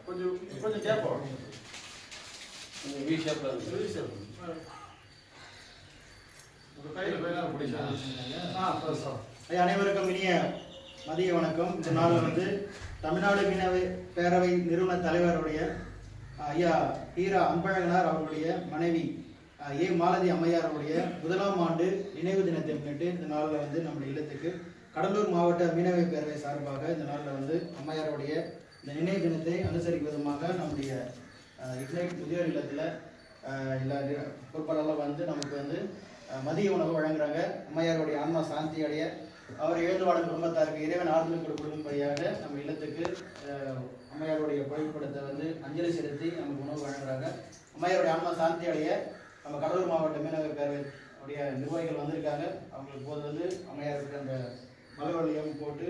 கொஞ்சம் கேட்போம். அனைவருக்கும் இனிய மதிய வணக்கம். இந்த நாள் வந்து தமிழ்நாடு மீனவ பேரவை நிறுவன தலைவருடைய ஐயா ஹீரா அன்பழகனார் அவர்களுடைய மனைவி ஏ மாலதி அம்மையாருடைய 1ஆம் ஆண்டு நினைவு தினத்தை முன்னிட்டு இந்த நாளில் வந்து நம்முடைய இல்லத்துக்கு கடலூர் மாவட்ட மீனவ பேரவை சார்பாக இந்த நாளில் வந்து அம்மையாருடைய இந்த நினைவு தினத்தை அனுசரிக்கும் விதமாக நம்முடைய இக்னைட் முதியோர் இல்லத்தில் எல்லா பொறுப்பாளர்களும் வந்து நமக்கு வந்து மதிய உணவு வழங்குறாங்க. அம்மையாருடைய ஆன்மா சாந்தி அடைய அவர் எழுந்து வாழும் குடும்பத்தாருக்கு இறைவன் ஆறுதல் கொடுக்கும்படியாக நம்ம இல்லத்துக்கு அம்மையாருடைய புகைப்படத்தை வந்து அஞ்சலி செலுத்தி நமக்கு உணவு வழங்குறாங்க. அம்மையாருடைய ஆன்மா சாந்தி அடைய நம்ம கடலூர் மாவட்ட மீனவ பேரவையுடைய நிர்வாகிகள் வந்திருக்காங்க. அவங்களுக்கு போது வந்து அம்மையாருக்கு அந்த மலவழியம் போட்டு